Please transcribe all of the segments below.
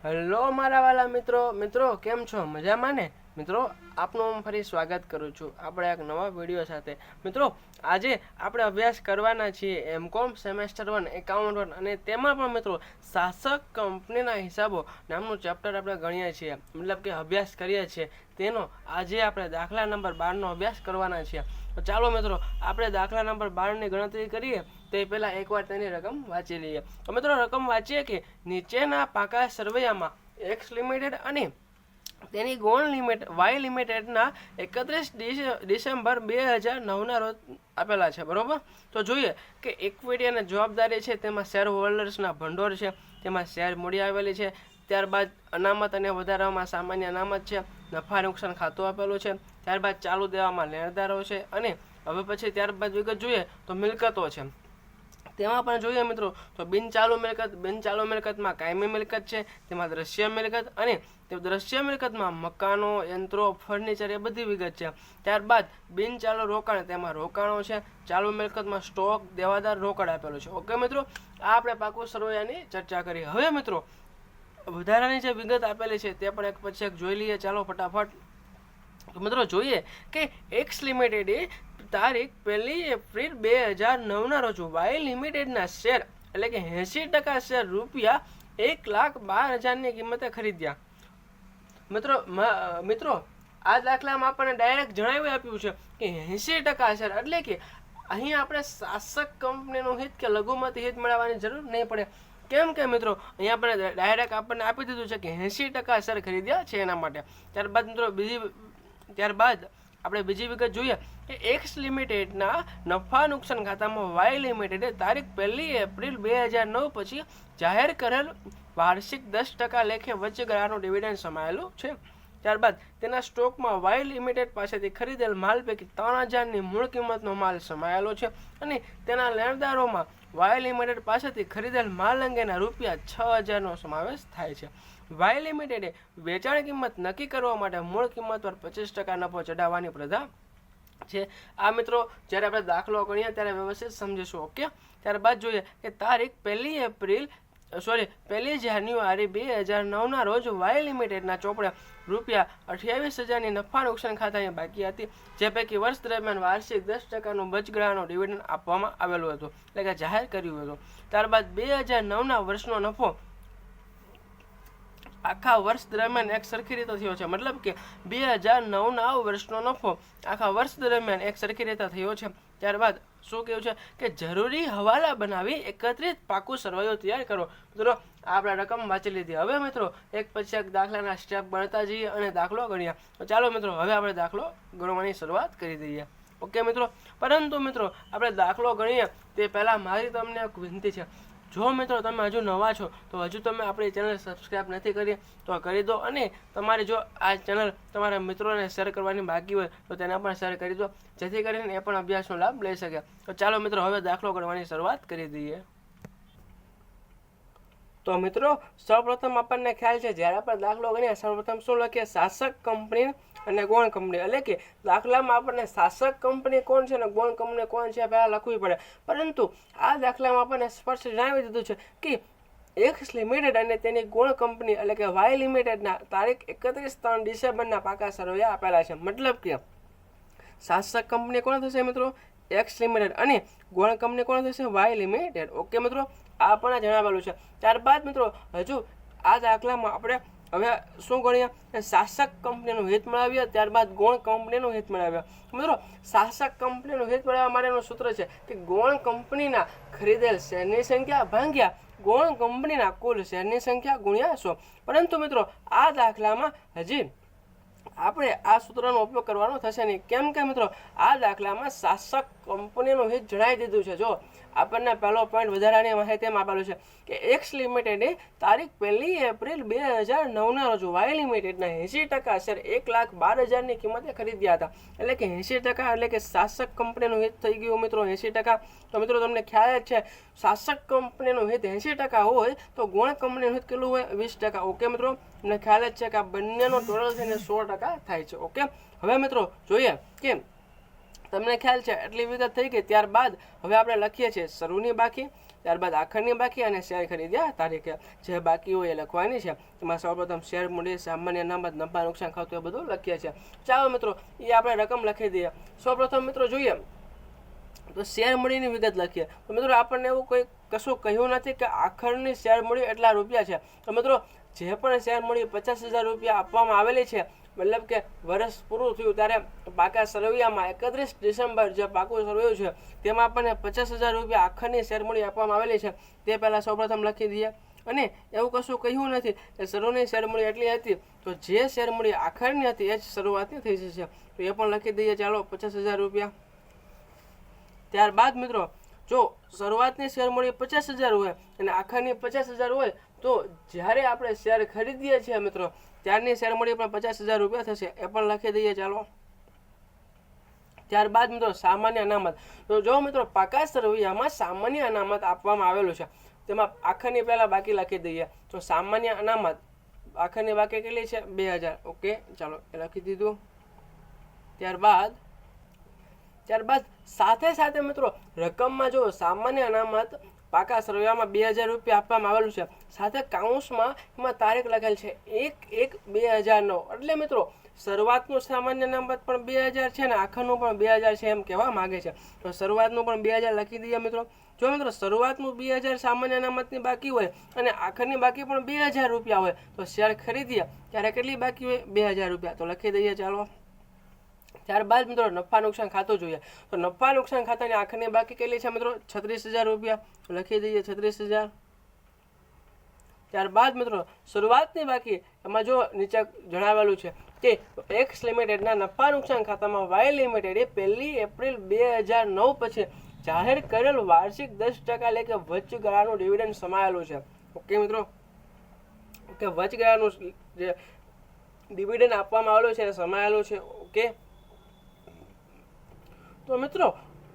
Hello મારા વાલા મિત્રો કેમ છો? મજામાં ને? મિત્રો આપનું હું ફરી સ્વાગત કરું છું આપણે એક નવા વિડીયો સાથે. મિત્રો આજે આપણે અભ્યાસ કરવાના છીએ એમકોમ સેમેસ્ટર 1 એકાઉન્ટ 1 અને તેમાં પણ મિત્રો શાસક કંપનીના હિસાબો નામનું ચેપ્ટર આપણે ગણીએ છીએ, મતલબ કે અભ્યાસ કરીએ છીએ. તેનો આજે આપણે દાખલા નંબર 12નો અભ્યાસ કરવાના છીએ. તો ચાલો મિત્રો આપણે દાખલા નંબર 12ની ગણતરી કરીએ તે પહેલાં એકવાર તેની રકમ વાંચી લઈએ. તો મિત્રો રકમ વાંચીએ કે નીચેના પાકા સરવૈયામાં એક્સ લિમિટેડ અને તેની ગૌણ લિમિટ વાય લિમિટેડના 31 ડિસેમ્બર 2009ના રોજ આપેલા છે, બરોબર. તો જોઈએ કે ઇક્વિટી અને જવાબદારી છે, તેમાં શેર હોલ્ડર્સના ભંડોળ છે, તેમાં શેર મૂડી આવેલી છે. ત્યારબાદ અનામત અને વધારામાં સામાન્ય અનામત છે, નફા નુકસાન ખાતું આપેલું છે. ત્યારબાદ ચાલુ દેવામાં લેણદારો છે અને હવે પછી ત્યારબાદ વિગત જોઈએ તો મિલકતો છે. તેમાં પણ જોઈએ મિત્રો તો બિનચાલુ મિલકતમાં કાયમી મિલકત છે, તેમાં દ્રશ્ય મિલકત અને તે દ્રશ્ય મિલકતમાં મકાનો, યંત્રો, ફર્નિચર એ બધી વિગત છે. ત્યારબાદ બિનચાલુ રોકાણ, તેમાં રોકાણો છે. ચાલુ મિલકતમાં સ્ટોક, દેવાદાર, રોકડ આપેલું છે. ઓકે મિત્રો, આ આપણે પાકું સરવૈયાની ચર્ચા કરી. હવે મિત્રો વધારાની જે વિગત આપેલી છે તે પણ એક પછી એક જોઈ લઈએ. ચાલો ફટાફટ. તો મિત્રો જોઈએ કે એક્સ લિમિટેડે તારીખ 1 એપ્રિલ 2009ના રોજ વાય લિમિટેડના શેર એટલે કે 80% શેર રૂપિયા 1,12,000ની કિંમતે ખરીદ્યા. મિત્રો આ દાખલામાં આપણને ડાયરેક્ટ જણાવી આપ્યું છે કે 80% શેર એટલે કે અહીં આપણે શાસક કંપનીનું હિત કે લઘુમતી હિત મેળવવાની જરૂર નહીં પડે. કેમ કે મિત્રો અહીંયા આપણે ડાયરેક્ટ આપણને આપી દીધું છે કે 80% શેર ખરીદ્યા છે એના માટે. ત્યારબાદ આપણે બીજી વિગત જોઈએ કે એક્સ લિમિટેડના નફા નુકસાન ખાતામાં વાય લિમિટેડે તારીખ 1 એપ્રિલ 2009 પછી જાહેર કરેલ વાર્ષિક 10% લેખે વચગાળાનું ડિવિડન્ડ સમાયેલું છે. ત્યારબાદ તેના સ્ટોકમાં વાય લિમિટેડ પાસેથી ખરીદેલ માલ પૈકી 3,000ની મૂળ કિંમતનો માલ સમાયેલો છે અને તેના લેણદારોમાં વાય લિમિટેડ પાસેથી ખરીદેલ માલ અંગેના રૂપિયા 6,000નો સમાવેશ થાય છે. વાય લિમિટેડે વેચાણ કિંમત નક્કી કરવા માટે મૂળ કિંમત પર 25% નફો ચઢાવવાની પ્રથા છે. આ મિત્રો જ્યારે આપણે દાખલો ગણીએ ત્યારે વ્યવસ્થિત સમજીશું. ઓકે, ત્યારબાદ જોઈએ કે તારીખ 1 જાન્યુઆરી 2009ના રોજ વાય લિમિટેડના ચોપડે રૂપિયા 28,000ની નફા નુકસાન ખાતાની બાકી હતી, જે પૈકી વર્ષ દરમિયાન વાર્ષિક 10%નું બચગાળાનું ડિવિડન્ડ આપવામાં આવેલું હતું, એટલે કે જાહેર કર્યું હતું. ત્યારબાદ 2009ના વર્ષનો નફો આખા વર્ષ દરમિયાન એક સરખી રીતે થયો છે, મતલબ કે 2009ના વર્ષનો નફો આખા વર્ષ દરમિયાન એક સરખી રીતે થયો છે. ત્યારબાદ શું કહ્યું છે કે જરૂરી હવાલા બનાવી એકત્રિત પાકું સરવૈયો તૈયાર કરો. મિત્રો આપણે રકમ વાંચી લીધી. હવે મિત્રો એક પછી એક દાખલાના સ્ટેપ ગણતા જઈએ અને દાખલો ગણ્યા. તો ચાલો મિત્રો હવે આપણે દાખલો ગણવાની શરૂઆત કરી દઈએ. ઓકે મિત્રો, પરંતુ મિત્રો આપણે દાખલો ગણીએ તે પહેલાં મારી તમને એક વિનંતી છે. જો મિત્રો તમે હજુ નવા છો તો હજુ તમે આપણી ચેનલ સબસ્ક્રાઈબ નથી કરી તો કરી દો, અને તમારે જો આ ચેનલ તમારા મિત્રોને શેર કરવાની બાકી હોય તો તેને પણ શેર કરી દો, જેથી કરીને એ પણ અભ્યાસનો લાભ લઈ શકે. તો ચાલો મિત્રો હવે દાખલો ગણવાની શરૂઆત કરી દઈએ. તો મિત્રો સૌપ્રથમ આપણને ખ્યાલ છે જ્યારે આપણે દાખલો ગણીએ સૌપ્રથમ શું લખીએ? શાસક કંપની અને ગૌણ કંપની. એટલે કે દાખલામાં આપણને શાસક કંપની કોણ છે અને ગૌણ કંપની કોણ છે પહેલાં લખવી પડે, પરંતુ આ દાખલામાં આપણને સ્પષ્ટ જણાવી દીધું છે કે એક્સ લિમિટેડ અને તેની ગૌણ કંપની એટલે કે વાય લિમિટેડના તારીખ 31 ડિસેમ્બરના પાકા સરવૈયા આપેલા છે. મતલબ કે શાસક કંપની કોણ થશે મિત્રો? એક્સ લિમિટેડ અને ગૌણ કંપની કોણ થશે? Y limited. ઓકે મિત્રો, આ પણ જણાવેલું છે. ત્યારબાદ મિત્રો હજુ આ દાખલામાં આપણે હવે શું ગણીએ? શાસક કંપનીનું હિત મેળવીએ, ત્યારબાદ ગૌણ કંપનીનું હિત મેળવ્યા. મિત્રો શાસક કંપનીનું હિત મેળવવા માટેનું સૂત્ર છે કે ગૌણ કંપનીના ખરીદેલ શેરની સંખ્યા ભાગ્યા ગૌણ કંપનીના કુલ શેરની સંખ્યા ગુણ્યા 100. પરંતુ મિત્રો આ દાખલામાં હજી આપણે આ સૂત્રનો ઉપયોગ કરવાનો થશે નહીં. કેમ કે મિત્રો આ દાખલામાં શાસક કંપનીનું હિત જણાવી દીધું છે. જો આપણને પહેલો પોઈન્ટ વધારાની માહિતીમાં આપેલું છે કે એક્સ લિમિટેડે તારીખ 1 એપ્રિલ 2009ના રોજ વાય લિમિટેડના 80% શેર 1,12,000ની કિંમતે ખરીદ્યા હતા. એટલે કે 80% એટલે કે શાસક કંપનીનું હિત થઈ ગયું મિત્રો 80%. તો મિત્રો તમને ખ્યાલ જ છે શાસક કંપનીનું હિત 80% હોય તો ગૌણ કંપનીનું હિત કેટલું હોય? 20%. ઓકે મિત્રો, તમને ખ્યાલ જ છે કે આ બંનેનો ટોટલ થઈને 100% થાય છે. ઓકે, હવે મિત્રો જોઈએ કે તમને ખ્યાલ છે એટલી વિગત થઈ ગઈ. ત્યારબાદ હવે આપણે લખીએ છીએ શરૂની બાકી. ત્યારબાદ આખરની બાકી અને શેર ખરીદ્યા તારીખે જે બાકી હોય એ લખવાની છે. એમાં સૌપ્રથમ શેર મૂડી, સામાન્ય અનામત, નફા નુકસાન ખાતું એ બધું લખીએ છીએ. ચાલો મિત્રો એ આપણે રકમ લખી દઈએ. સૌપ્રથમ મિત્રો જોઈએ તો શેર મૂડીની વિગત લખીએ. તો મિત્રો આપણને એવું કોઈ કશું કહ્યું નથી કે આખરની શેર મૂડી એટલા રૂપિયા છે. તો મિત્રો જે પણ શેર મૂડી 50,000 રૂપિયા આપવામાં આવેલી છે, મતલબ કે વર્ષ પૂરું થયું ત્યારે પાકા સરવૈયામાં 31 ડિસેમ્બર જે પાકું સરવૈયું છે તેમાં આપણને 50,000 રૂપિયા આખરની શેર મૂડી આપવામાં આવેલી છે. તે પહેલાં સૌપ્રથમ લખી દઈએ. અને એવું કશું કહ્યું નથી કે શરૂની શેર મૂડી એટલી હતી, તો જે શેર મૂડી આખરની હતી એ જ શરૂઆતની થઈ જશે. તો એ પણ લખી દઈએ. ચાલો 50,000 રૂપિયા. ત્યારબાદ મિત્રો જો શરૂઆતની શેર મૂડી 50,000 હોય અને આખરની 50,000 હોય, તો જ્યારે આપણે શેર ખરીદીએ છીએ મિત્રો ત્યારની શેર મૂડી પણ 50,000 રૂપિયા થશે. એ પણ લખી દઈએ. ચાલો ત્યારબાદ મિત્રો સામાન્ય અનામત. તો જો મિત્રો પાકા સરવૈયામાં સામાન્ય અનામત આપવામાં આવેલું છે, તેમાં આખરની પહેલાં બાકી લખી દઈએ. તો સામાન્ય અનામત આખરની બાકી કેટલી છે? 2,000. ઓકે, ચાલો એ લખી દીધું. ત્યારબાદ સાથે સાથે મિત્રો રકમમાં જો સામાન્ય અનામત પાકા સરવૈયામાં 2,000 રૂપિયા આપવામાં આવેલું છે, સાથે કાઉન્સમાં એમાં તારીખ લખેલ છે 1/1/2009. એટલે મિત્રો શરૂઆતનું સામાન્ય અનામત પણ 2,000 છે ને આખરનું પણ 2,000 છે એમ કહેવા માગે છે. તો શરૂઆતનું પણ 2,000 લખી દઈએ મિત્રો. જો મિત્રો શરૂઆતનું 2,000 સામાન્ય અનામતની બાકી હોય અને આખરની બાકી પણ 2,000 રૂપિયા હોય, તો શેર ખરીદીએ ત્યારે કેટલી બાકી હોય? 2,000 રૂપિયા. તો લખી દઈએ. ચાલો ત્યારબાદ મિત્રો નફા નુકસાન ખાતું જોઈએ. તો નફા નુકસાન ખાતાની આખરની બાકી કેટલી છે મિત્રો? 36,000 રૂપિયા. લખી દઈએ 36,000. ત્યારબાદ મિત્રો શરૂઆતની બાકી એમાં જો નીચે જણાવેલું છે કે એક્સ લિમિટેડના નફા નુકસાન ખાતામાં વાય લિમિટેડે 1 એપ્રિલ 2009 પછી જાહેર કરેલ વાર્ષિક 10% એટલે કે વચગાળાનું ડિવિડન્ડ સમાયેલું છે. ઓકે મિત્રો, ઓકે, વચગાળાનું જે ડિવિડન્ડ આપવામાં આવેલું છે એ સમાયેલું છે. ઓકે, તો મિત્રો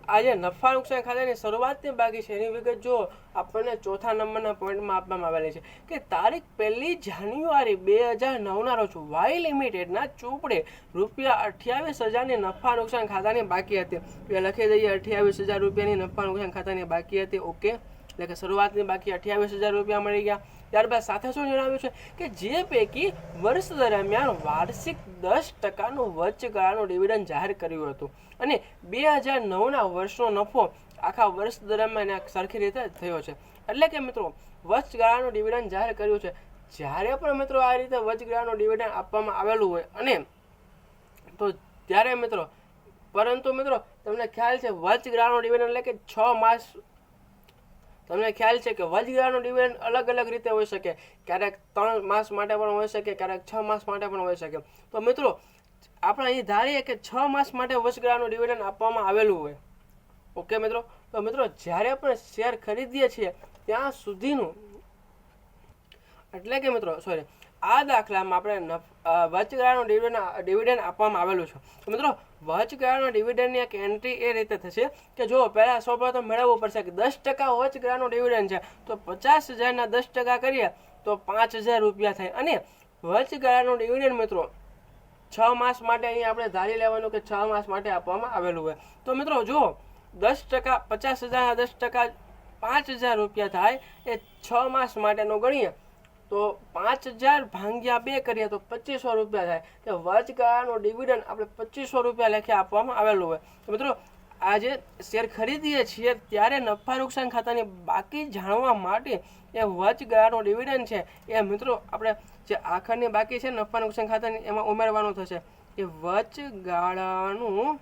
આજે નફા નુકસાન ખાતાની શરૂઆતની બાકી છે એની વિગત જો આપણને ચોથા નંબરના પોઈન્ટમાં આપવામાં આવેલી છે કે તારીખ 1 જાન્યુઆરી 2009ના રોજ વાય લિમિટેડના ચોપડે ₹28,000ની નફા નુકસાન ખાતાની બાકી હતી. એ લખી દઈએ 28,000 રૂપિયાની નફા નુકસાન ખાતાની બાકી હતી. ઓકે, એટલે કે શરૂઆતની બાકી 28,000 રૂપિયા મળી ગયા. ત્યારબાદ સાથે શું જણાવ્યું છે કે જે પૈકી વર્ષ દરમિયાન વાર્ષિક 10%નું વચગાળાનું ડિવિડન્ડ જાહેર કર્યું હતું અને 2009ના વર્ષનો નફો આખા વર્ષ દરમિયાન સરખી રીતે થયો છે. એટલે કે મિત્રો વચગાળાનું ડિવિડન્ડ જાહેર કર્યું છે. જ્યારે પણ મિત્રો આ રીતે વચગાળાનું ડિવિડન્ડ આપવામાં આવેલું હોય અને તો ત્યારે મિત્રો, પરંતુ મિત્રો તમને ખ્યાલ છે વચગાળાનું ડિવિડન્ડ એટલે કે 6 માસ, તમને ખ્યાલ છે કે વચગાળાનું ડિવિડન્ડ અલગ અલગ રીતે હોઈ શકે. ક્યારેક 3 માસ માટે પણ હોઈ શકે, ક્યારેક 6 માસ માટે પણ હોઈ શકે. તો મિત્રો આપણે અહીં ધારીએ કે 6 માસ માટે વચગાળાનું ડિવિડન્ડ આપવામાં આવેલું હોય. ઓકે મિત્રો, તો મિત્રો જ્યારે પણ શેર ખરીદીએ છીએ ત્યાં સુધીનું, એટલે કે મિત્રો આ દાખલામાં આપણે વચગાળાનું ડિવિડન્ડ આપવામાં આવેલું છે. તો મિત્રો વચગાળાના ડિવિડન્ડની એક એન્ટ્રી એ રીતે થશે કે જો પહેલાં સૌપ્રથમ મેળવવું પડશે કે 10% વચગાળાનું ડિવિડન્ડ છે, તો 50,000ના 10% કરીએ તો 5,000 રૂપિયા થાય. અને વચગાળાનું ડિવિડન્ડ મિત્રો 6 માસ માટે અહીં આપણે ધારી લેવાનું કે 6 માસ માટે આપવામાં આવેલું હોય. તો મિત્રો જો 10% 50,000ના 10% 5,000 રૂપિયા થાય, એ 6 માસ માટેનો ગણીએ તો 5,000 ભાગ્યા 2 કરીએ તો 2,500 રૂપિયા થાય. કે વચગાળાનો ડિવિડન્ડ આપણે 2,500 રૂપિયા લેખે આપવામાં આવેલું હોય. તો મિત્રો આજે શેર ખરીદીએ છીએ ત્યારે નફા નુકસાન ખાતાની બાકી જાણવા માટે એ વચગાળાનો ડિવિડન્ડ છે એ મિત્રો આપણે જે આખરની બાકી છે નફા નુકસાન ખાતાની એમાં ઉમેરવાનું થશે એ વચગાળાનું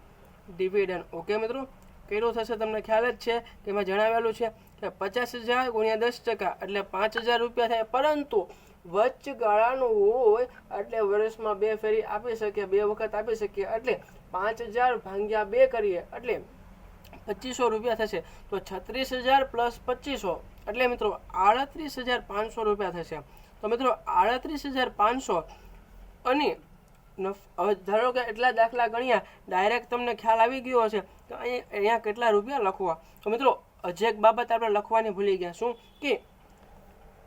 ડિવિડન્ડ. ઓકે મિત્રો, કેટલું થશે તમને ખ્યાલ જ છે કે એમાં જણાવેલું છે કે 50,000 ગુણ્યા 10% એટલે 5,000 રૂપિયા થાય. પરંતુ વચગાળાનું હોય એટલે વર્ષમાં 2 ફેરી આપી શકીએ, 2 વખત આપી શકીએ. એટલે 5,000 ભાગ્યા 2 કરીએ એટલે 2,500 રૂપિયા થશે. તો 36,000 પ્લસ 2,500 એટલે મિત્રો 38,500 રૂપિયા થશે. તો મિત્રો 38,500 અને હવે ધારો કે એટલા દાખલા ગણ્યા, ડાયરેક્ટ તમને ખ્યાલ આવી ગયો હશે કે અહીંયા કેટલા રૂપિયા લખવા. તો મિત્રો હજી એક બાબત આપણે લખવાની ભૂલી ગયા. શું કે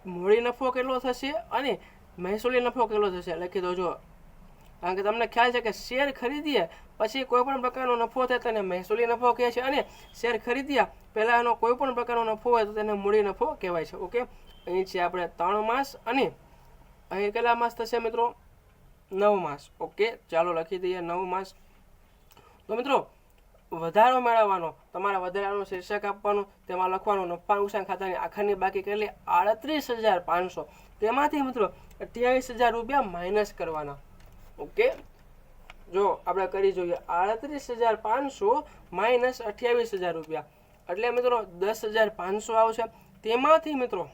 મૂડી નફો કેટલો થશે અને મહેસૂલી નફો કેટલો થશે લખી દો. જો કારણ કે તમને ખ્યાલ છે કે શેર ખરીદીએ પછી કોઈ પણ પ્રકારનો નફો થાય તેને મહેસૂલી નફો કહે છે, અને શેર ખરીદ્યા પહેલાં એનો કોઈ પણ પ્રકારનો નફો હોય તો તેને મૂડી નફો કહેવાય છે. ઓકે, અહીં છે આપણે 3 માસ અને અહીં કેટલા માસ થશે મિત્રો? 9 માસ. ઓકે, ચાલો લખી દઈએ 9 માસ. તો મિત્રો વધારો મેળવવાનો, તમારે વધારાનું શીર્ષક આપવાનું, તેમાં લખવાનું નફા નુકસાન ખાતાની આખરની બાકી કેટલી? 38,500. તેમાંથી મિત્રો 28,000 રૂપિયા માઇનસ કરવાના. ઓકે, જો આપણે કરી જોઈએ 38,500 માઇનસ 28,000 રૂપિયા એટલે મિત્રો 10,500 આવશે. તેમાંથી મિત્રો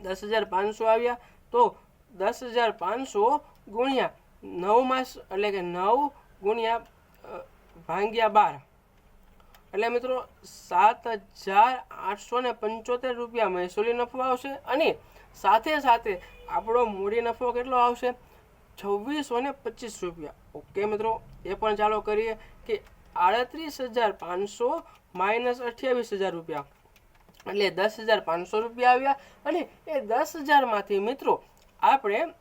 10,500 આવ્યા તો 10,500 ગુણ્યા 9 માસ એટલે કે 9 ગુણ્યા ભાગ્યા 12 એટલે મિત્રો 7,875 રૂપિયા મહેસૂલી નફો આવશે. અને સાથે સાથે આપણો મૂડી નફો કેટલો આવશે? 2,625 રૂપિયા. ઓકે મિત્રો, એ પણ ચાલો કરીએ કે 38,500 માઇનસ 28,000 રૂપિયા એટલે 10,500 રૂપિયા આવ્યા. અને એ 10,000માંથી મિત્રો આપણે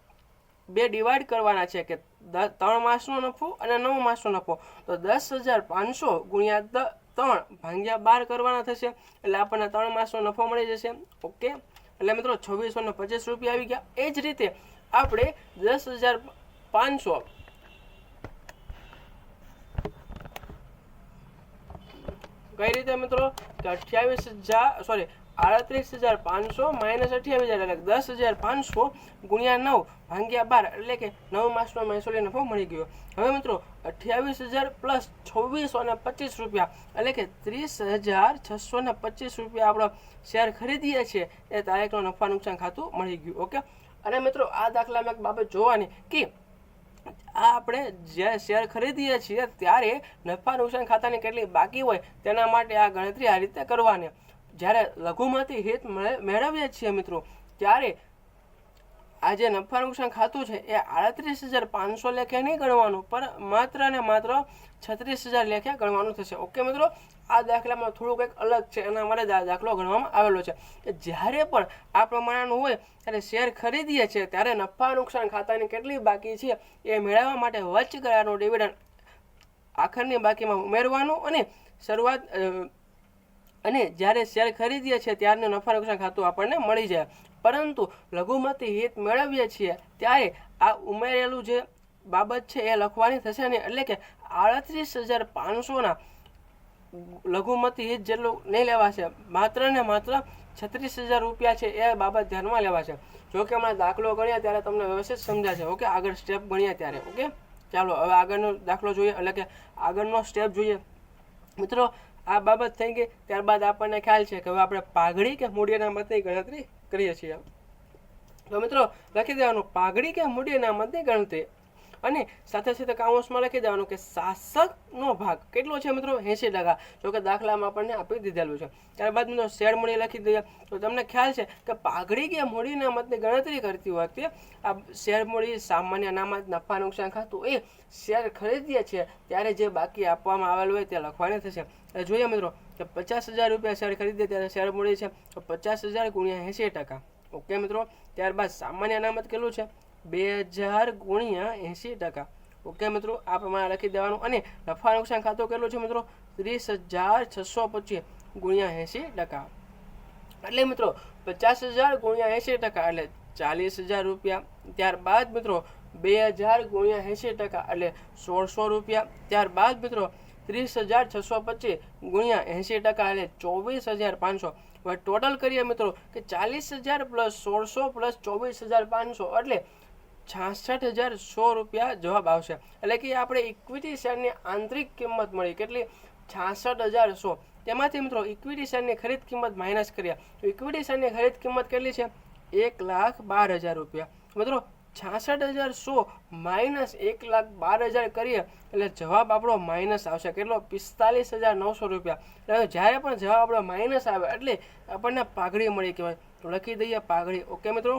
2 ડિવાઈડ કરવાના છે કે 3 માસનો નફો અને 9 માસનો નફો. તો 10,500 ગુણ્યા 3 ભાગ્યા 12 કરવાના થશે એટલે આપણને 3 માસનો નફો મળી જશે. ઓકે, એટલે મિત્રો 2,625 રૂપિયા આવી ગયા. એ જ રીતે આપણે 10,500 કઈ રીતે મિત્રો કે 38,500 માઇનસ 28,000 એટલે 10,500 ગુણ્યા 9 ભાગ્યા 12 એટલે કે 9 માસનો મહેસૂલી નફો મળી ગયો. હવે મિત્રો 28,000 પ્લસ 2,625 રૂપિયા એટલે કે 30,625 રૂપિયા આપણો શેર ખરીદીએ છીએ એ તારીખનો નફા નુકસાન ખાતું મળી ગયું. ઓકે, અને મિત્રો આ દાખલામાં એક બાબત જોવાની કે આ આપણે જે શેર ખરીદીએ છીએ ત્યારે નફા નુકસાન ખાતાની કેટલી બાકી હોય તેના માટે આ ગણતરી આ રીતે કરવાની. જ્યારે લઘુમતી હિત મેળવીએ છીએ મિત્રો ત્યારે આ જે નફા નુકસાન ખાતું છે એ 38,500 લેખે નહીં ગણવાનું, પણ માત્ર ને માત્ર 36,000 લેખે ગણવાનું થશે. ઓકે મિત્રો, આ દાખલામાં થોડું કંઈક અલગ છે, એના માટે દાખલો ગણવામાં આવેલો છે કે જ્યારે પણ આ પ્રમાણેનું હોય ત્યારે શેર ખરીદીએ છીએ ત્યારે નફા નુકસાન ખાતાની કેટલી બાકી છે એ મેળવવા માટે વચગાળાનું ડિવિડન્ડ આખરની બાકીમાં ઉમેરવાનું અને શરૂઆત અને જ્યારે શેર ખરીદીએ છીએ ત્યારનું નફા નુકસાન ખાતું આપણને મળી જાય. પરંતુ લઘુમતી હિત મેળવીએ છીએ ત્યારે આ ઉમેરેલું જે બાબત છે એ લખવાની થશે નહીં, એટલે કે 38,500 લઘુમતી હિત જેટલું નહીં લેવાશે, માત્ર ને માત્ર 36,000 રૂપિયા છે એ બાબત ધ્યાનમાં લેવાશે. જો કે હમણાં દાખલો ગણ્યા ત્યારે તમને વ્યવસ્થિત સમજાશે. ઓકે, આગળ સ્ટેપ ગણ્યા ત્યારે. ઓકે, ચાલો હવે આગળનો દાખલો જોઈએ, એટલે કે આગળનો સ્ટેપ જોઈએ. મિત્રો આ બાબત થઈ ગઈ, ત્યારબાદ આપણને ખ્યાલ છે કે હવે આપણે પાઘડી કે મૂડી અનામતની ગણતરી કરીએ છીએ. તો મિત્રો લખી દેવાનું પાઘડી કે મૂડી અનામતની ગણતરી, અને સાથે સાથે કાઉન્સમાં લખી દેવાનું કે શાસકનો ભાગ કેટલો છે મિત્રો? 80%. જો કે દાખલામાં આપણને આપી દીધેલું છે. ત્યારબાદ મિત્રો શેર મૂડી લખી દઈએ. તો તમને ખ્યાલ છે કે પાઘડી કે મૂડી અનામતની ગણતરી કરતી વખતે આ શેર મૂડી, સામાન્ય અનામત, નફા નુકસાન ખાતું એ શેર ખરીદીએ છીએ ત્યારે જે બાકી આપવામાં આવેલું હોય તે લખવાની થશે. જોઈએ મિત્રો કે 50,000 રૂપિયા શેર ખરીદીએ ત્યારે શેર મૂડી છે તો 50,000 ગુણ્યા 80%. ઓકે મિત્રો, ત્યારબાદ સામાન્ય અનામત કેટલું છે? 2,000 ગુણ્યા 80%. ઓકે મિત્રો, આ પ્રમાણે લખી દેવાનું. અને નફા નુકસાન ખાતું કેટલું છે મિત્રો? 30,625 ગુણ્યા 80%. એટલે મિત્રો 50,000 ગુણ્યા 80% એટલે 40,000 રૂપિયા. ત્યારબાદ મિત્રો 2,000 ગુણ્યા 80% એટલે 1,600 રૂપિયા. ત્યારબાદ મિત્રો 30,625 ગુણ્યા 80% એટલે 24,500. હવે ટોટલ કરીએ મિત્રો કે 40,000 પ્લસ 1,600 પ્લસ 24,500 એટલે 66,100 રૂપિયા જવાબ આવશે. એટલે કે આપણે ઇક્વિટી શેરની આંતરિક કિંમત મળી કેટલી? 66,100. તેમાંથી મિત્રો ઇક્વિટી શેરની ખરીદ કિંમત માઇનસ કરીએ તો ઇક્વિટી શેરની ખરીદ કિંમત કેટલી છે? 1,12,000 રૂપિયા. મિત્રો 66,100 માઇનસ 1,12,000 કરીએ એટલે જવાબ આપણો માઇનસ આવશે. કેટલો? 45,900 રૂપિયા. એટલે જ્યારે પણ જવાબ આપણો માઇનસ આવે એટલે આપણને પાઘડી મળી કહેવાય. તો લખી દઈએ પાઘડી. ઓકે મિત્રો,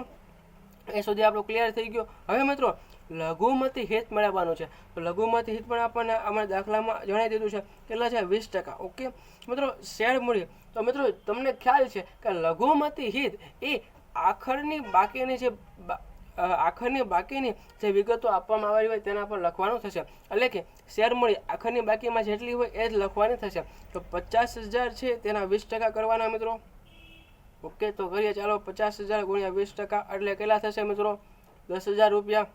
એ સુધી આપણું ક્લિયર થઈ ગયો. હવે મિત્રો લઘુમતી હિત મેળવવાનું છે. તો લઘુમતી હિત પણ આપણને અમારા દાખલામાં જણાવી દીધું છે. કેટલા છે? 20%. ઓકે મિત્રો, શેર મૂડી. તો મિત્રો તમને ખ્યાલ છે કે લઘુમતી હિત એ આખરની બાકીની જે આખરની બાકીની જે વિગતો આપવામાં આવેલી હોય તેના પર લખવાનું થશે, એટલે કે શેર મૂડી આખરની બાકીમાં જેટલી હોય એ જ લખવાની થશે. તો 50,000 છે તેના 20% કરવાના મિત્રો. ઓકે, તો કરીએ ચાલો. 50,000 ગુણ્યા 20% એટલે કેટલા થશે મિત્રો? 10,000 રૂપિયા.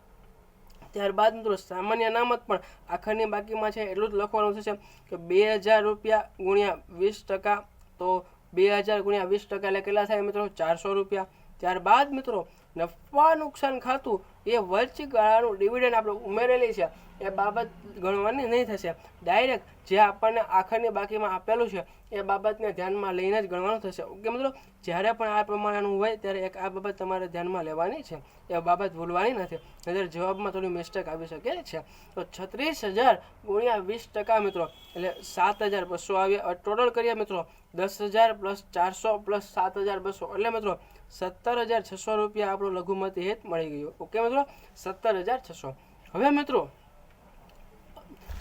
ત્યારબાદ મિત્રો સામાન્ય અનામત પણ આખરની બાકીમાં છે એટલું જ લખવાનું થશે કે 2,000 રૂપિયા ગુણ્યા 20%. તો 2,000 ગુણ્યા 20% એટલે કેટલા થાય મિત્રો? 400 રૂપિયા. ત્યારબાદ મિત્રો નફા નુકસાન ખાતું એ વચ્ચે ગાળાનું ડિવિડન્ડ આપણે ઉમેરેલી છે એ બાબત ગણવાની નહીં થશે. ડાયરેક્ટ જે આપણને આખરની બાકીમાં આપેલું છે એ બાબતને ધ્યાનમાં લઈને જ ગણવાનું થશે. ઓકે મિત્રો, જ્યારે પણ આ પ્રમાણેનું હોય ત્યારે એક આ બાબત તમારે ધ્યાનમાં લેવાની છે, એ બાબત ભૂલવાની નથી, નહીતર જવાબમાં થોડી મિસ્ટેક આવી શકે છે. તો 36,000 ગુણ્યા 20% મિત્રો એટલે 7,200 આવે. ટોટલ કરીએ મિત્રો 10,000 + 400 + 7,200 એટલે મિત્રો 17,600 રૂપિયા આપણો લઘુમતી હિત મળી ગયો. ઓકે મિત્રો, 17,600. હવે મિત્રો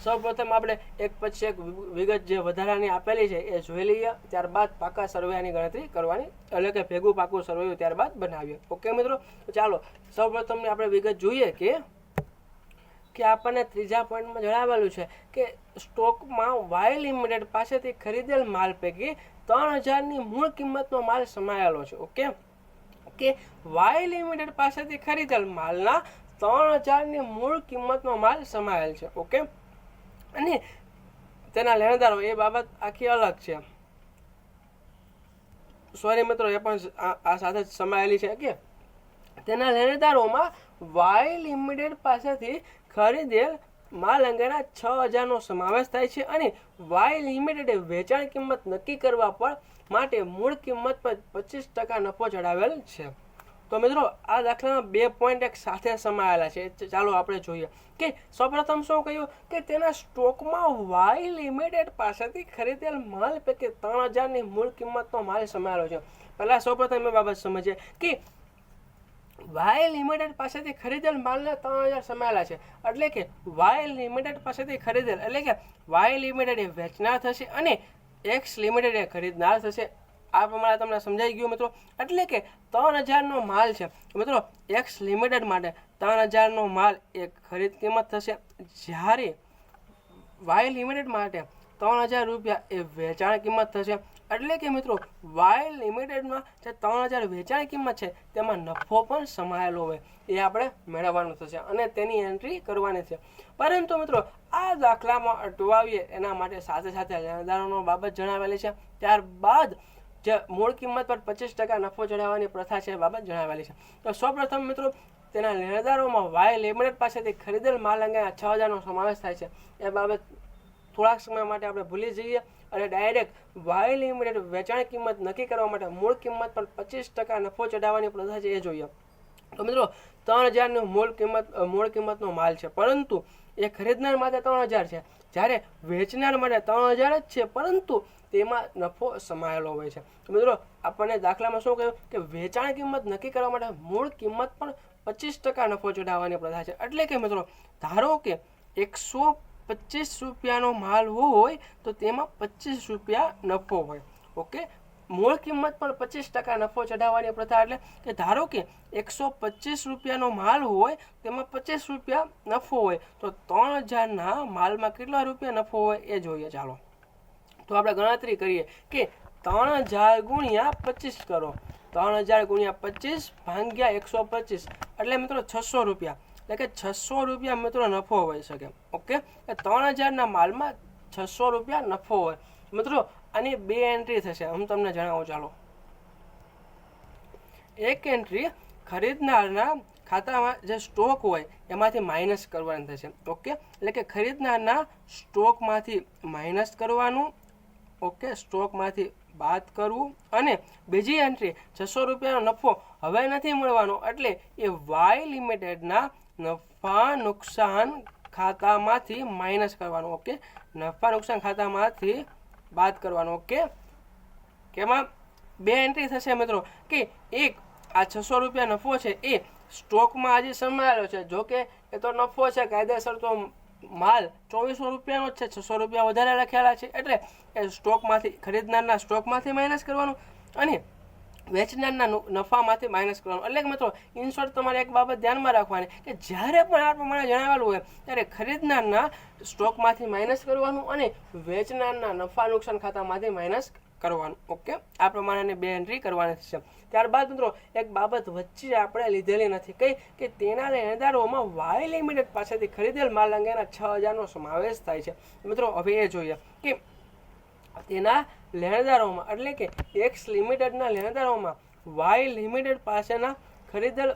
સૌપ્રથમ આપણે એક પછી એક વિગત જે વધારાની આપેલી છે એ જોઈ લઈએ, ત્યારબાદ પાકા સર્વેની ગણતરી કરવાની, એટલે કે ભેગું પાકું સર્વે ત્યારબાદ બનાવીએ. ઓકે મિત્રો, તો ચાલો સૌપ્રથમની આપણે વિગત જોઈએ કે આપણને ત્રીજા પોઈન્ટમાં જણાવેલું છે કે સ્ટોકમાં વાય લિમિટેડ પાસેથી ખરીદેલ માલ પૈકી 3,000ની મૂળ કિંમતનો માલ સમાયેલો છે. ઓકે, વાય લિમિટેડ પાસેથી ખરીદેલ માલના 3,000ની મૂળ કિંમતનો માલ સમાયેલ છે. ઓકે, અને તેના લેણદારો એ બાબત આખી અલગ છે. સોરી મિત્રો, એ પણ આ સાથે જ સમાયેલી છે કે તેના લેણદારોમાં વાય લિમિટેડ પાસેથી ખરીદેલ માલ અંગેના 6,000નો સમાવેશ થાય છે અને વાય લિમિટેડે વેચાણ કિંમત નક્કી કરવા પર માટે મૂળ કિંમત પર 25% નફો ચડાવેલ છે. તો મિત્રો આ દાખલામાં 2 પોઈન્ટ એક સાથે સમાયેલા છે. ચાલો આપણે જોઈએ કે સૌપ્રથમ શું કહ્યું કે તેના સ્ટોકમાં વાય લિમિટેડ પાસેથી ખરીદેલ માલ પૈકી 3,000ની મૂળ કિંમતનો માલ સમાયેલો છે. પહેલા સૌપ્રથમ એ બાબત સમજીએ કે વાય લિમિટેડ પાસેથી ખરીદેલ માલને 3,000 સમાયેલા છે, એટલે કે વાય લિમિટેડ પાસેથી ખરીદેલ એટલે કે વાય લિમિટેડ એ વેચનાર થશે અને એક્સ લિમિટેડ એ ખરીદનાર થશે. આ પ્રમાણે તમને સમજાઈ ગયું મિત્રો. એટલે કે 3,000નો માલ છે મિત્રો, એક્સ લિમિટેડ માટે 3,000નો માલ એ ખરીદ કિંમત થશે, જ્યારે વાય લિમિટેડ માટે 3,000 રૂપિયા એ વેચાણ કિંમત થશે. એટલે કે મિત્રો વાય લિમિટેડમાં જે 3,000 વેચાણ કિંમત છે તેમાં નફો પણ સમાયેલો હોય એ આપણે મેળવવાનું થશે અને તેની એન્ટ્રી કરવાની છે. પરંતુ મિત્રો આ દાખલામાં અટવાવીએ એના માટે સાથે સાથે લેણદારોનો બાબત જણાવેલી છે, ત્યારબાદ જે મૂળ કિંમત પર 25% નફો ચડાવવાની પ્રથા છે એ બાબત જણાવેલી છે. તો સૌપ્રથમ મિત્રો તેના લેણદારોમાં વાય લિમિટેડ પાસેથી ખરીદેલ માલ અંગેના 6,000નો સમાવેશ થાય છે. એ બાબત થોડાક સમય માટે આપણે ભૂલી જઈએ અને ડાયરેક્ટ વાય લિમિટેડ વેચાણ કિંમત નક્કી કરવા માટે મૂળ કિંમત પર 25% નફો ચડાવવાની પ્રથા છે એ જોઈએ. તો મિત્રો 3,000નો મૂળ કિંમતનો માલ છે, પરંતુ એ ખરીદનાર માટે 3,000 છે, જ્યારે વેચનાર માટે 3,000 જ છે, પરંતુ તેમાં નફો સમાયેલો હોય છે. તો મિત્રો આપણને દાખલામાં શું કહ્યું કે વેચાણ કિંમત નક્કી કરવા માટે મૂળ કિંમત પણ 25% નફો ચડાવવાની પ્રથા છે. એટલે કે મિત્રો ધારો કે 125 રૂપિયાનો માલ હોય તો તેમાં 25 રૂપિયા નફો હોય. ઓકે, મૂળ કિંમત પર 25% નફો ચડાવવાની પ્રથા એટલે કે ધારો કે 125 રૂપિયાનો માલ હોય તેમાં 25 રૂપિયા નફો હોય, તો 3,000ના માલમાં કેટલા રૂપિયા નફો હોય એ જોઈએ. ચાલો તો આપણે ગણતરી કરીએ કે 3,000 ગુણ્યા 25 કરો. 3,000 ગુણ્યા 25 ભાગ્યા 125 એટલે મિત્રો 600 રૂપિયા, એટલે કે 600 રૂપિયા મિત્રો નફો હોઈ શકે. ઓકે, 3,000ના માલમાં 600 રૂપિયા નફો હોય. મિત્રો આની 2 એન્ટ્રી થશે, હું તમને જણાવું. ચાલો, એક એન્ટ્રી ખરીદનારના ખાતામાં જે સ્ટોક હોય એમાંથી માઇનસ કરવાની થશે. ઓકે, એટલે કે ખરીદનારના સ્ટોકમાંથી માઇનસ કરવાનું, ઓકે, સ્ટોકમાંથી બાદ કરવું. અને બીજી એન્ટ્રી 600 રૂપિયાનો નફો હવે નથી મળવાનો, એટલે એ વાય લિમિટેડના નફા નુકસાન ખાતામાંથી માઇનસ કરવાનું. ઓકે, નફા નુકસાન ખાતામાંથી બાદ કરવાનું. ઓકે, કેમાં 2 એન્ટ્રી થશે મિત્રો કે એક આ 600 રૂપિયા નફો છે એ સ્ટોકમાં હજી સમાયેલો છે, જો કે એ તો નફો છે, કાયદેસર તો માલ 2,400 રૂપિયાનો જ છે, 600 રૂપિયા વધારે લખેલા છે, એટલે એ સ્ટોકમાંથી ખરીદનારના સ્ટોકમાંથી માઇનસ કરવાનું. અને વેચનારના નફામાંથી માઇનસ કરવાનું. એટલે કે મિત્રો ઇન શોર્ટ તમારે એક બાબત ધ્યાનમાં રાખવાની કે જ્યારે પણ આ પ્રમાણે જણાવેલું હોય ત્યારે ખરીદનારના સ્ટોકમાંથી માઇનસ કરવાનું અને વેચનારના નફા નુકસાન ખાતામાંથી માઇનસ કરવાનું. ઓકે, આ પ્રમાણેની બે એન્ટ્રી કરવાની છે. ત્યારબાદ મિત્રો એક બાબત વચ્ચે આપણે લીધેલી નથી કઈ કે તેના લેણદારોમાં વાય લિમિટેડ પાસેથી ખરીદેલ માલ અંગેના 6000નો સમાવેશ થાય છે. મિત્રો હવે એ જોઈએ કે તેના લેણદારોમાં એટલે કે એક્સ લિમિટેડના લેણદારોમાં વાય લિમિટેડ પાસેના ખરીદેલ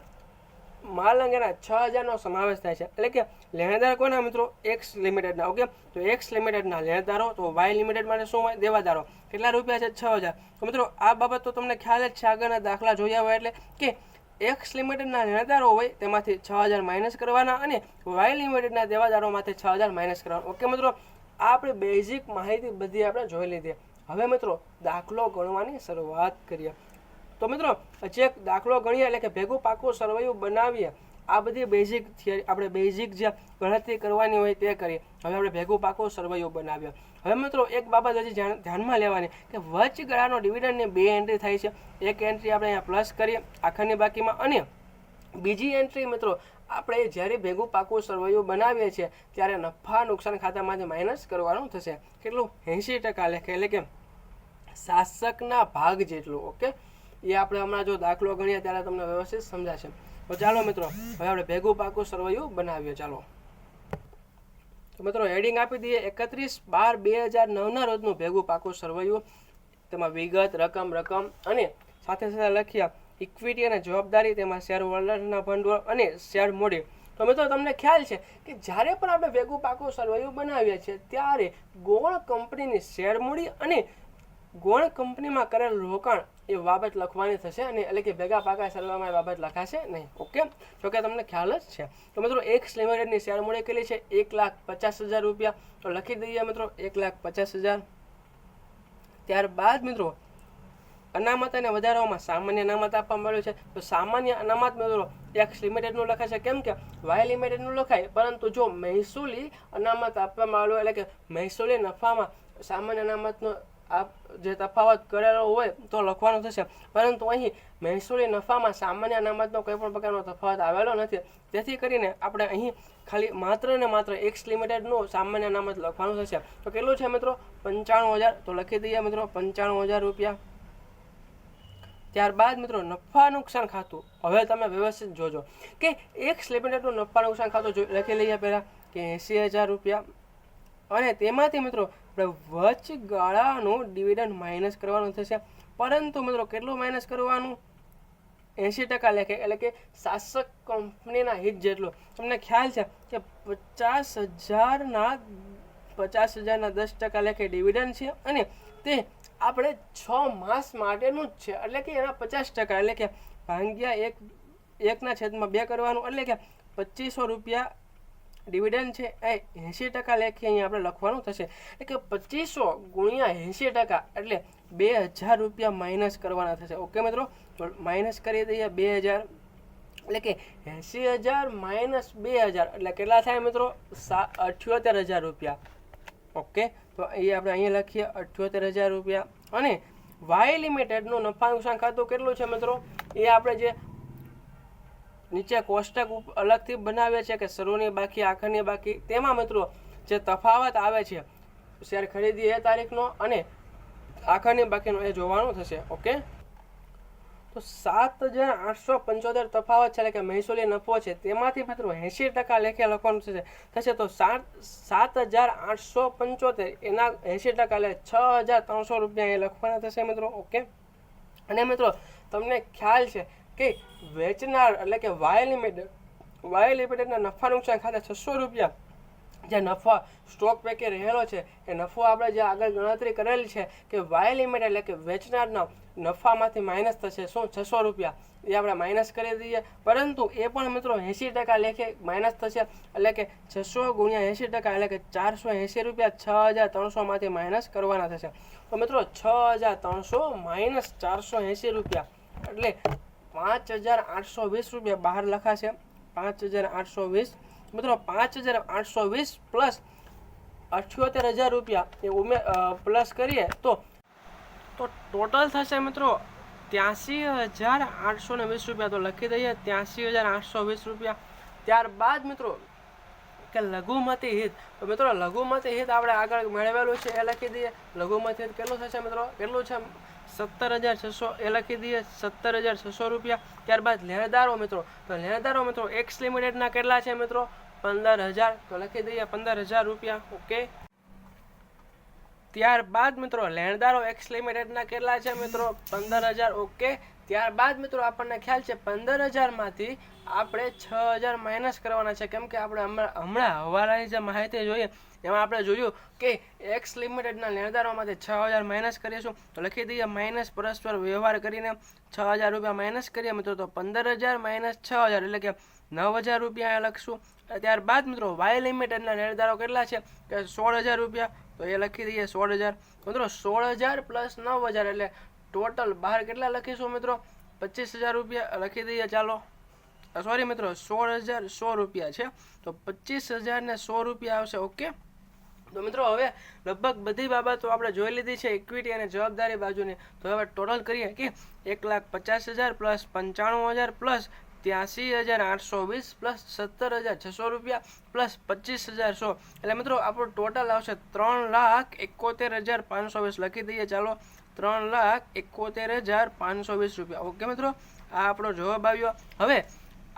માલ અંગેના 6000નો સમાવેશ થાય છે. એટલે કે લેણદાર કોના મિત્રો? એક્સ લિમિટેડના. ઓકે, તો એક્સ લિમિટેડના લેણદારો, તો વાય લિમિટેડ માટે શું હોય? દેવાદારો. કેટલા રૂપિયા છે? 6000. તો મિત્રો આ બાબત તો તમને ખ્યાલ જ છે, આગળના દાખલા જોયા હોય એટલે કે એક્સ લિમિટેડના લેણદારો હોય તેમાંથી 6000 માઇનસ કરવાના અને વાય લિમિટેડના દેવાદારોમાંથી 6000 માઇનસ કરવાના. ઓકે મિત્રો, આ આપણે બેઝિક માહિતી બધી આપણે જોઈ લીધી. હવે મિત્રો દાખલો ગણવાની શરૂઆત કરીએ. તો મિત્રો હજી એક દાખલો ગણીએ એટલે કે ભેગું પાકું સરવૈયું બનાવીએ. આ બધી બેઝિક થિયરી આપણે બેઝિક જે ગણતરી કરવાની હોય તે કરીએ. હવે આપણે ભેગું પાકું સરવૈયું બનાવીએ. હવે મિત્રો એક બાબત હજી ધ્યાનમાં લેવાની કે વચગાળાનો ડિવિડન્ડની બે એન્ટ્રી થાય છે. એક એન્ટ્રી આપણે અહીંયા પ્લસ કરીએ આખાની બાકીમાં, અને બીજી એન્ટ્રી મિત્રો આપણે જ્યારે ભેગું પાકું સરવૈયું બનાવીએ છીએ ત્યારે નફા નુકસાન ખાતામાંથી માઇનસ કરવાનું થશે. કેટલું? 80% લેખે, એટલે કે શાસકના ભાગ જેટલું. ઓકે, એ આપણે હમણાં જો દાખલો ગણીએ ત્યારે તમને વ્યવસ્થિત સમજાશે. તો ચાલો મિત્રો હવે આપણે ભેગું પાકું સરવૈયું બનાવીએ. ચાલો તો મિત્રો હેડિંગ આપી દઈએ 31/12/2009 રોજનું ભેગું પાકું સરવૈયું. તેમાં વિગત, રકમ અને સાથે સાથે લખ્યા ઇક્વિટી અને જવાબદારી, તેમાં શેર હોલ્ડરના ભંડોળ અને શેર મૂડી. તો મિત્રો તમને ખ્યાલ છે કે જ્યારે પણ આપણે ભેગું પાકું સરવૈયું બનાવીએ છીએ ત્યારે ગૌણ કંપનીની શેર મૂડી અને ગૌણ કંપનીમાં કરેલ રોકાણ એ બાબત લખવાની થશે, અને એટલે કે ભેગા પાકા સરવાળામાં એ બાબત લખાશે નહીં. ઓકે, જો કે તમને ખ્યાલ જ છે. તો મિત્રો એક્સ લિમિટેડની શેર મૂડી કેટલી છે? 1,50,000 રૂપિયા. તો લખી દઈએ મિત્રો 1,50,000. ત્યારબાદ મિત્રો અનામત અને વધારાઓમાં સામાન્ય અનામત આપવામાં આવ્યું છે. તો સામાન્ય અનામત મિત્રો એક્સ લિમિટેડનું લખાશે, કેમ કે વાય લિમિટેડનું લખાય, પરંતુ જો મહેસૂલી અનામત આપવામાં આવ્યો એટલે કે મહેસૂલી નફામાં સામાન્ય અનામતનો જે તફાવત કરેલો હોય તો લખવાનું થશે. પરંતુ અહીં મહેસૂલી નફામાં સામાન્ય અનામતનો કોઈ પણ પ્રકારનો તફાવત આવેલો નથી. જેથી કરીને આપણે અહીં ખાલી માત્ર ને માત્ર એક્સ લિમિટેડનું સામાન્ય અનામત લખવાનું થશે. તો કેટલું છે મિત્રો? 95,000. તો લખી દઈએ મિત્રો 95,000 રૂપિયા. ત્યારબાદ મિત્રો નફા નુકસાન ખાતું. હવે તમે વ્યવસ્થિત જોજો કે એક્સ લિમિટેડનું નફા નુકસાન ખાતું લખી લઈએ પહેલાં કે 80,000 રૂપિયા, અને તેમાંથી મિત્રો વચગાળાનું ડિવિડન્ડ માઇનસ કરવાનું થશે. પરંતુ મિત્રો કેટલું માઇનસ કરવાનું? 80% લેખે, એટલે કે શાસક કંપનીના હિત જેટલું. તમને ખ્યાલ છે કે 50,000ના 10% લેખે ડિવિડન્ડ છે, અને તે આપણે 6 માસ માટેનું જ છે. એટલે કે એના 50%, એટલે કે ભાગ્યા 1/2 કરવાનું, એટલે કે 2500 રૂપિયા ડિવિડન્ડ છે એ 80% લેખે અહીંયા આપણે લખવાનું થશે. એટલે કે 2500 ગુણ્યા 80% એટલે 2000 રૂપિયા માઇનસ કરવાના થશે. ઓકે મિત્રો, તો માઇનસ કરી દઈએ 2000, એટલે કે 80,000 માઇનસ 2000 એટલે કેટલા થાય મિત્રો? 78,000 રૂપિયા. ઓકે, તો એ આપણે અહીંયા લખીએ 78,000 રૂપિયા. અને વાય લિમિટેડનું નફા નુકસાન ખાતું કેટલું છે મિત્રો? એ આપણે જે નીચે કોષ્ટક અલગથી બનાવે છે કે શરૂની બાકી આખરની બાકી, તેમાં મિત્રો જે તફાવત આવે છે શેર ખરીદી એ તારીખનો અને આખરની બાકીનો એ જોવાનું થશે. ઓકે, તો 7,875 તફાવત છે એટલે કે મહેસૂલી નફો છે, તેમાંથી મિત્રો 80% લેખે લખવાનું થશે. તો 7,875 એના 80% એટલે 6,300 રૂપિયા એ લખવાના થશે મિત્રો. ઓકે, અને મિત્રો તમને ખ્યાલ છે કે વેચનાર એટલે કે વાય લિમિટેડના નફા નુકસાન ખાતે 600 રૂપિયા જે નફા સ્ટોક પૈકી રહેલો છે એ નફો આપણે જે આગળ ગણતરી કરેલી છે કે વાય લિમિટેડ એટલે કે વેચનારના નફામાંથી માઇનસ થશે શું? 600 રૂપિયા. એ આપણે માઇનસ કરી દઈએ, પરંતુ એ પણ મિત્રો 80% લેખે માઇનસ થશે. એટલે કે 600 ગુણ્યા 80% એટલે કે 480 રૂપિયા 6,300માંથી માઇનસ કરવાના થશે. તો મિત્રો 6,300 માઇનસ 480 રૂપિયા એટલે 5,820 રૂપિયા બહાર લખાશે. 5,820 મિત્રો 5,820 પ્લસ 78,000 રૂપિયા એ પ્લસ કરીએ તો ટોટલ થશે મિત્રો 83,820 રૂપિયા, તો લખી દઈએ 83,820 રૂપિયા. ત્યારબાદ મિત્રો કે લઘુમતી હિત, તો મિત્રો લઘુમતી હિત આપણે આગળ મેળવેલું છે એ લખી દઈએ. લઘુમતી હિત કેટલું થશે મિત્રો? કેટલું છે? 17,600, એ લખી દઈએ 17,600 રૂપિયા. ત્યારબાદ લેણદારો મિત્રો, તો લેણદારો મિત્રો એક્સ લિમિટેડના કેટલા છે મિત્રો? 15,000, તો લખી દઈએ 15,000 રૂપિયા. ઓકે. ત્યારબાદ મિત્રો લેણદારો એક્સ લિમિટેડના કેટલા છે મિત્રો? 15,000. ઓકે. ત્યારબાદ મિત્રો આપણને ખ્યાલ છે 15,000 માંથી આપણે 6,000 માઇનસ કરવાના છે, કેમ કે આપણે હમણાં હવાલાની જે માહિતી જોઈએ એમાં આપણે જોયું કે એક્સ લિમિટેડના લેણદારોમાંથી 6,000 માઇનસ કરીશું, તો લખી દઈએ માઇનસ પરસ્પર વ્યવહાર કરીને 6,000 રૂપિયા માઇનસ કરીએ મિત્રો, તો 15,000 માઇનસ 6,000 એટલે કે 9,000 રૂપિયા લખશું. ત્યારબાદ મિત્રો વાય લિમિટેડના લેણદારો કેટલા છે? કે 16,000 રૂપિયા, તો એ લખી દઈએ 16,000. મિત્રો 16,000 પ્લસ 9,000 એટલે ટોટલ બહાર કેટલા લખીશું મિત્રો? 25,000 રૂપિયા લખી દઈએ. ચાલો, સોરી મિત્રો 16,100 રૂપિયા છે, તો 25,000 ને 100 રૂપિયા આવશે. ઓકે. તો મિત્રો હવે લગભગ બધી બાબતો આપણે જોઈ લીધી છે ઇક્વિટી અને જવાબદારી બાજુની. તો હવે ટોટલ કરીએ કે 1,50,000 પ્લસ 95,000 પ્લસ 83,820 પ્લસ 17,600 રૂપિયા પ્લસ 25,100, એટલે મિત્રો આપણું ટોટલ આવશે 3,71,520. લખી દઈએ. ચાલો, 3,71,520 રૂપિયા. ઓકે મિત્રો, આ આપણો જવાબ આવ્યો. હવે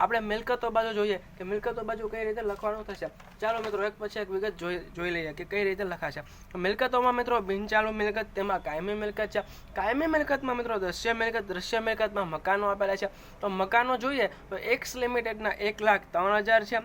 આપણે મિલકતો બાજુ જોઈએ કે મિલકતો બાજુ કઈ રીતે લખવાનું થશે. ચાલો મિત્રો એક પછી એક વિગત જોઈ લઈએ કે કઈ રીતે લખાશે. મિલકતોમાં મિત્રો બિનચાલુ મિલકત, તેમાં કાયમી મિલકત છે. કાયમી મિલકતમાં મિત્રો દ્રશ્ય મિલકત, દ્રશ્ય મિલકતમાં મકાનો આપેલા છે. તો મકાનો જોઈએ તો એક્સ લિમિટેડના 1,03,000 છે.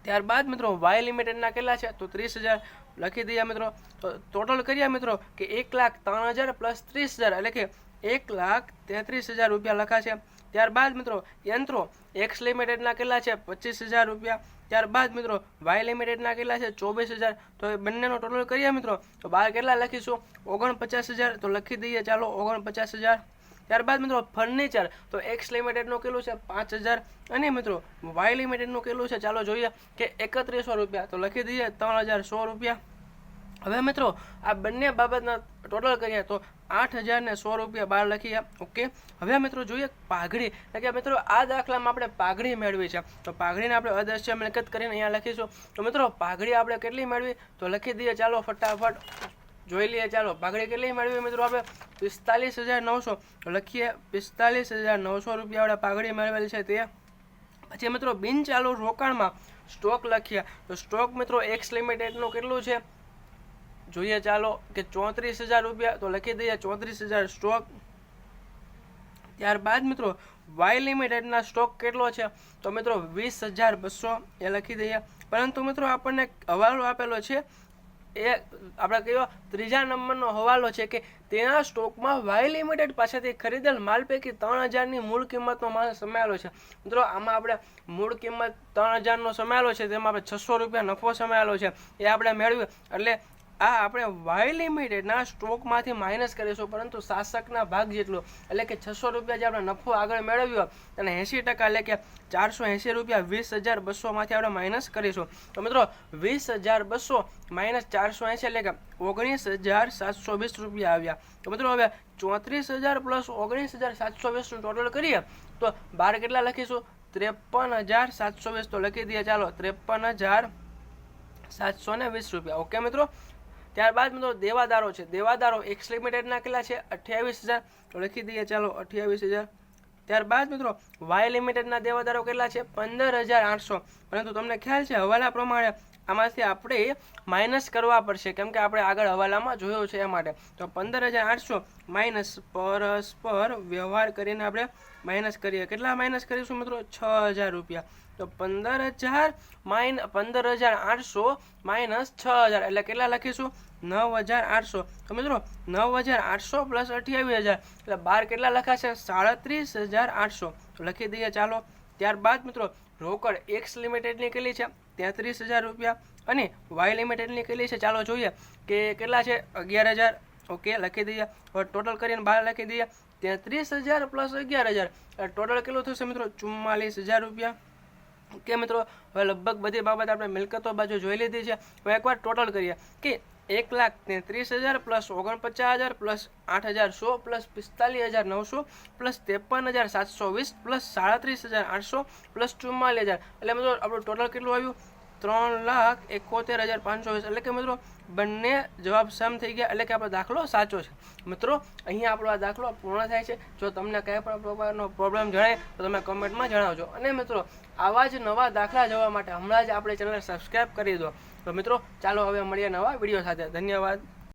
ત્યારબાદ મિત્રો વાય લિમિટેડના કેટલા છે? તો 30,000. લખી દઈએ મિત્રો. તો ટોટલ કરીએ મિત્રો કે 1,03,000 પ્લસ 30,000 એટલે કે 1,33,000 રૂપિયા લખાશે. ત્યારબાદ મિત્રો યંત્રો એક્સ લિમિટેડના કેટલા છે? 25,000 રૂપિયા. ત્યારબાદ મિત્રો વાય લિમિટેડના કેટલા છે? 24,000. તો એ બંનેનો ટોટલ કરીએ મિત્રો તો બહાર કેટલા લખીશું? 49,000. તો લખી દઈએ. ચાલો, 49,000. ત્યારબાદ મિત્રો ફર્નિચર, તો એક્સ લિમિટેડનું કેટલું છે? 5,000. અને મિત્રો વાય લિમિટેડનું કેટલું છે? ચાલો જોઈએ કે 3100 રૂપિયા. તો લખી દઈએ 3,100 રૂપિયા. હવે મિત્રો આ બંને બાબતના ટોટલ કરીએ તો 8,100 રૂપિયા બહાર લખીએ. ઓકે. હવે મિત્રો જોઈએ પાઘડી, એટલે કે મિત્રો આ દાખલામાં આપણે પાઘડી મેળવી છે, તો પાઘડીને આપણે અદ્રશ્ય મિલકત કરીને અહીંયા લખીશું. તો મિત્રો પાઘડી આપણે કેટલી મેળવી? તો લખી દઈએ. ચાલો ફટાફટ જોઈ લઈએ. ચાલો, પાઘડી કેટલી મેળવી મિત્રો? આપણે 45,900. તો લખીએ 45,900 રૂપિયા આપણે પાઘડી મેળવેલી છે તે. પછી મિત્રો બિનચાલુ રોકાણમાં સ્ટોક લખીએ. તો સ્ટોક મિત્રો એક્સ લિમિટેડનું કેટલું છે જોઈએ. ચાલો કે 34,000 રૂપિયા. તો લખી દઈએ 34,000 સ્ટોક. ત્યારબાદ મિત્રો વાય લિમિટેડના સ્ટોક કેટલો છે? તો મિત્રો 20,200, એ લખી દઈએ. પરંતુ મિત્રો આપણને હવાલો આપેલો છે, એ આપણે કયો ત્રીજા નંબરનો હવાલો છે કે તેના સ્ટોકમાં વાય લિમિટેડ પાસેથી ખરીદેલ માલ પૈકી 3,000ની મૂળ કિંમતનો માલ સમાયેલો છે. મિત્રો આમાં આપણે મૂળ કિંમત 3,000નો સમાયેલો છે, તેમાં આપણે 600 રૂપિયા નફો સમાયેલો છે, એ આપણે મેળવ્યું. એટલે આ આપણે વાય લિમિટેડના સ્ટોકમાંથી માઇનસ કરીશું, પરંતુ શાસકના ભાગ જેટલું, એટલે કે 600 રૂપિયા જે આપણે નફો આગળ મેળવ્યો અને 80% એટલે કે 480 રૂપિયા 20,200માંથી આપણે માઇનસ કરીશું. તો મિત્રો 20,200 માઇનસ 480 એટલે કે 19,720 રૂપિયા આવ્યા. તો મિત્રો હવે 34,000 પ્લસ 19,720નું ટોટલ કરીએ તો બહાર કેટલા લખીશું? 53,720. તો લખી દઈએ. ચાલો, 53,720 રૂપિયા. ઓકે મિત્રો. ત્યારબાદ મિત્રો દેવાદારો છે. દેવાદારો એક્સ લિમિટેડના કેટલા છે? 28,000. તો લખી દઈએ. ચાલો, 28,000. ત્યારબાદ મિત્રો વાય લિમિટેડના દેવાદારો કેટલા છે? 15,800. પરંતુ તમને ખ્યાલ છે હવાલા પ્રમાણે આમાંથી આપણે માઇનસ કરવા પડશે, કેમ કે આપણે આગળ હવાલામાં જોયું છે એ માટે. તો 15,800 માઇનસ પરસ્પર વ્યવહાર કરીને આપણે માઇનસ કરીએ. કેટલા માઇનસ કરીશું મિત્રો? 6,000 રૂપિયા. તો 15,800 માઇનસ 6,000 એટલે કેટલા લખીશું? 9,800. તો મિત્રો 9,800 પ્લસ 28,000 એટલે બહાર કેટલા લખાશે? 37,800. તો લખી દઈએ. ચાલો, ત્યારબાદ મિત્રો રોકડ એક્સ લિમિટેડની કેટલી છે? 33,000 રૂપિયા. અને વાય લિમિટેડની કેટલી છે? ચાલો જોઈએ કે કેટલા છે? 11,000. ઓકે, લખી દઈએ. હવે ટોટલ કરીને બહાર લખી દઈએ 33,000 પ્લસ 11,000 ટોટલ કેટલું થશે મિત્રો? 44,000 રૂપિયા. ઓકે મિત્રો, હવે લગભગ બધી બાબત આપણે મિલકતો બાજુ જોઈ લીધી છે. હવે એકવાર ટોટલ કરીએ કે 1,33,000 plus 49,000 plus 8,100 plus 45,900 plus 53,720 plus 37,800 plus 44,000 એટલે મિત્રો આપણું ટોટલ કેટલું આવ્યું 3,71,520 એટલે કે મિત્રો બંને જવાબ સેમ થઈ ગયા એટલે કે આપણો દાખલો સાચો છે મિત્રો અહીંયા આપણો આ દાખલો પૂર્ણ થાય છે જો તમને કંઈ પણ પ્રકારનો પ્રોબ્લેમ જણાય તો તમે કમેન્ટમાં જણાવજો અને મિત્રો આવા જ નવા દાખલા જોવા માટે હમણાં જ આપણે ચેનલ સબસ્ક્રાઈબ કરી દો તો મિત્રો ચાલો હવે મળીએ નવા વિડીયો સાથે ધન્યવાદ